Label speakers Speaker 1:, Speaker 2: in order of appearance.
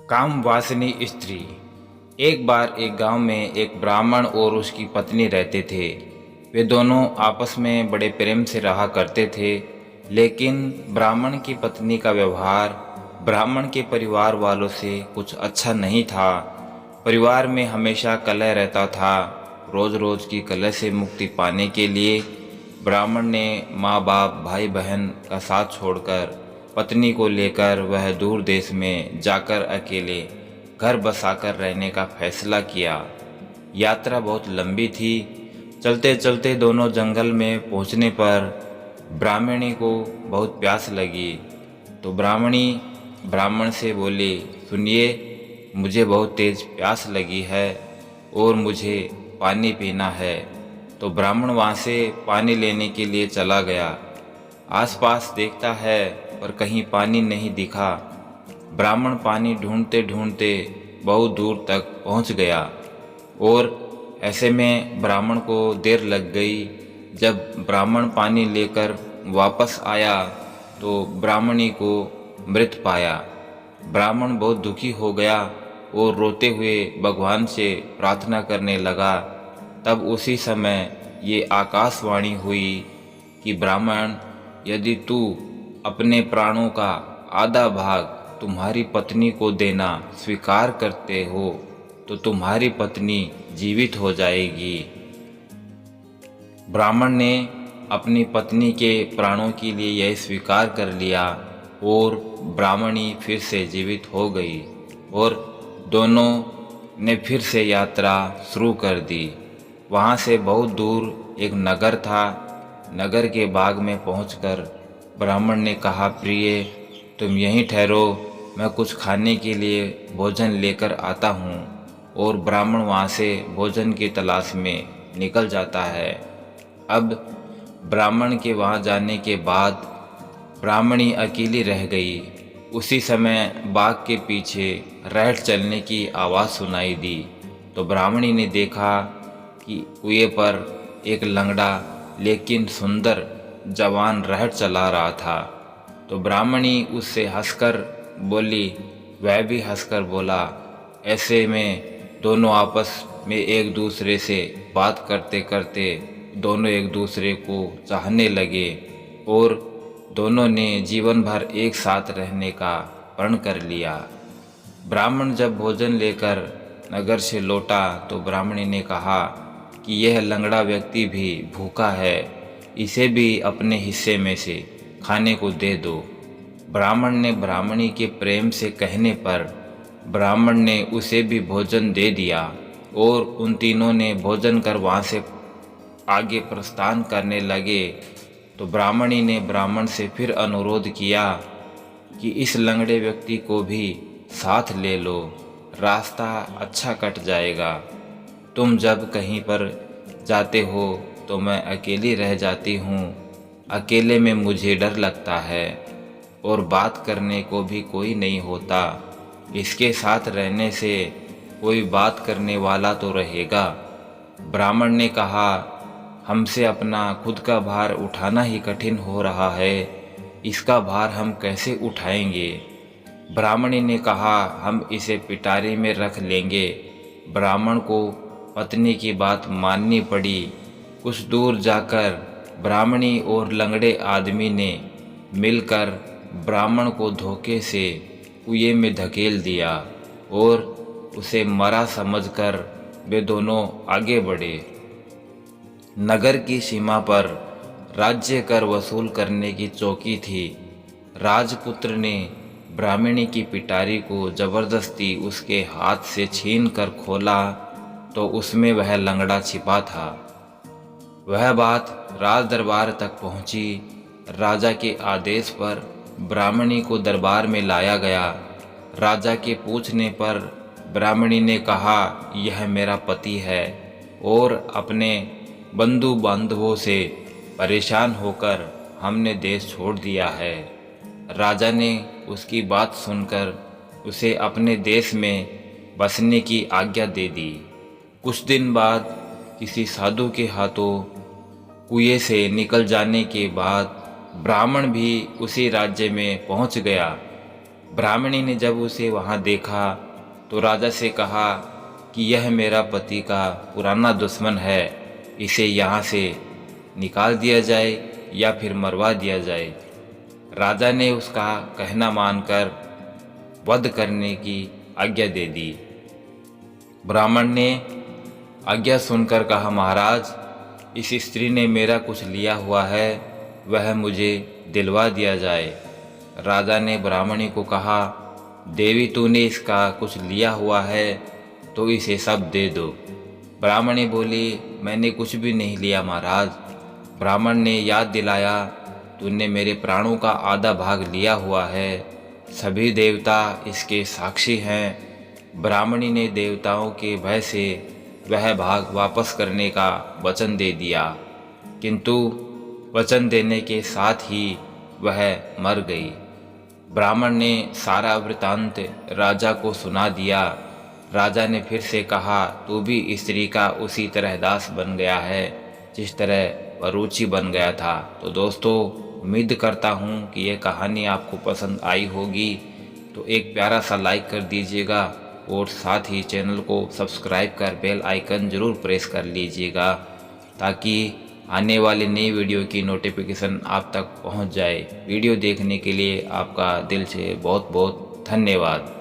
Speaker 1: काम वासनी स्त्री। एक बार एक गांव में एक ब्राह्मण और उसकी पत्नी रहते थे। वे दोनों आपस में बड़े प्रेम से रहा करते थे, लेकिन ब्राह्मण की पत्नी का व्यवहार ब्राह्मण के परिवार वालों से कुछ अच्छा नहीं था। परिवार में हमेशा कलह रहता था। रोज रोज की कलह से मुक्ति पाने के लिए ब्राह्मण ने माँ बाप भाई बहन का साथ छोड़कर पत्नी को लेकर वह दूर देश में जाकर अकेले घर बसाकर रहने का फैसला किया। यात्रा बहुत लंबी थी। चलते चलते दोनों जंगल में पहुंचने पर ब्राह्मणी को बहुत प्यास लगी, तो ब्राह्मणी ब्राह्मण से बोली, सुनिए, मुझे बहुत तेज प्यास लगी है और मुझे पानी पीना है। तो ब्राह्मण वहाँ से पानी लेने के लिए चला गया। आसपास देखता है पर कहीं पानी नहीं दिखा। ब्राह्मण पानी ढूंढते ढूंढते बहुत दूर तक पहुंच गया और ऐसे में ब्राह्मण को देर लग गई। जब ब्राह्मण पानी लेकर वापस आया तो ब्राह्मणी को मृत पाया। ब्राह्मण बहुत दुखी हो गया और रोते हुए भगवान से प्रार्थना करने लगा। तब उसी समय ये आकाशवाणी हुई कि ब्राह्मण, यदि तू अपने प्राणों का आधा भाग तुम्हारी पत्नी को देना स्वीकार करते हो तो तुम्हारी पत्नी जीवित हो जाएगी। ब्राह्मण ने अपनी पत्नी के प्राणों के लिए यह स्वीकार कर लिया और ब्राह्मणी फिर से जीवित हो गई और दोनों ने फिर से यात्रा शुरू कर दी। वहाँ से बहुत दूर एक नगर था। नगर के बाग में पहुंचकर ब्राह्मण ने कहा, प्रिय, तुम यहीं ठहरो, मैं कुछ खाने के लिए भोजन लेकर आता हूँ। और ब्राह्मण वहाँ से भोजन की तलाश में निकल जाता है। अब ब्राह्मण के वहाँ जाने के बाद ब्राह्मणी अकेली रह गई। उसी समय बाग के पीछे रहट चलने की आवाज़ सुनाई दी, तो ब्राह्मणी ने देखा कि कुएं पर एक लंगड़ा लेकिन सुंदर जवान रहट चला रहा था। तो ब्राह्मणी उससे हंसकर बोली, वह भी हंसकर बोला। ऐसे में दोनों आपस में एक दूसरे से बात करते करते दोनों एक दूसरे को चाहने लगे और दोनों ने जीवन भर एक साथ रहने का प्रण कर लिया। ब्राह्मण जब भोजन लेकर नगर से लौटा तो ब्राह्मणी ने कहा कि यह लंगड़ा व्यक्ति भी भूखा है, इसे भी अपने हिस्से में से खाने को दे दो। ब्राह्मण ने ब्राह्मणी के प्रेम से कहने पर ब्राह्मण ने उसे भी भोजन दे दिया और उन तीनों ने भोजन कर वहाँ से आगे प्रस्थान करने लगे। तो ब्राह्मणी ने ब्राह्मण से फिर अनुरोध किया कि इस लंगड़े व्यक्ति को भी साथ ले लो, रास्ता अच्छा कट जाएगा। तुम जब कहीं पर जाते हो तो मैं अकेली रह जाती हूँ। अकेले में मुझे डर लगता है और बात करने को भी कोई नहीं होता। इसके साथ रहने से कोई बात करने वाला तो रहेगा। ब्राह्मण ने कहा, हमसे अपना खुद का भार उठाना ही कठिन हो रहा है, इसका भार हम कैसे उठाएंगे। ब्राह्मणी ने कहा, हम इसे पिटारी में रख लेंगे। ब्राह्मण को पत्नी की बात माननी पड़ी। कुछ दूर जाकर ब्राह्मणी और लंगड़े आदमी ने मिलकर ब्राह्मण को धोखे से कुएं में धकेल दिया और उसे मरा समझकर वे दोनों आगे बढ़े। नगर की सीमा पर राज्य कर वसूल करने की चौकी थी। राजपुत्र ने ब्राह्मणी की पिटारी को जबरदस्ती उसके हाथ से छीन कर खोला तो उसमें वह लंगड़ा छिपा था। वह बात राज दरबार तक पहुंची। राजा के आदेश पर ब्राह्मणी को दरबार में लाया गया। राजा के पूछने पर ब्राह्मणी ने कहा, यह मेरा पति है और अपने बंधु बांधवों से परेशान होकर हमने देश छोड़ दिया है। राजा ने उसकी बात सुनकर उसे अपने देश में बसने की आज्ञा दे दी। कुछ दिन बाद किसी साधु के हाथों कुएं से निकल जाने के बाद ब्राह्मण भी उसी राज्य में पहुंच गया। ब्राह्मणी ने जब उसे वहाँ देखा तो राजा से कहा कि यह मेरा पति का पुराना दुश्मन है, इसे यहाँ से निकाल दिया जाए या फिर मरवा दिया जाए। राजा ने उसका कहना मानकर वध करने की आज्ञा दे दी। ब्राह्मण ने आज्ञा सुनकर कहा, महाराज, इस स्त्री ने मेरा कुछ लिया हुआ है, वह मुझे दिलवा दिया जाए। राजा ने ब्राह्मणी को कहा, देवी तूने इसका कुछ लिया हुआ है तो इसे सब दे दो। ब्राह्मणी बोली, मैंने कुछ भी नहीं लिया महाराज। ब्राह्मण ने याद दिलाया, तूने मेरे प्राणों का आधा भाग लिया हुआ है, सभी देवता इसके साक्षी हैं। ब्राह्मणी ने देवताओं के भय से वह भाग वापस करने का वचन दे दिया, किंतु वचन देने के साथ ही वह मर गई। ब्राह्मण ने सारा वृतांत राजा को सुना दिया। राजा ने फिर से कहा, तू भी स्त्री का उसी तरह दास बन गया है जिस तरह वह रुचि बन गया था। तो दोस्तों, उम्मीद करता हूँ कि यह कहानी आपको पसंद आई होगी, तो एक प्यारा सा लाइक कर दीजिएगा और साथ ही चैनल को सब्सक्राइब कर बेल आइकन ज़रूर प्रेस कर लीजिएगा, ताकि आने वाली नई वीडियो की नोटिफिकेशन आप तक पहुंच जाए। वीडियो देखने के लिए आपका दिल से बहुत बहुत धन्यवाद।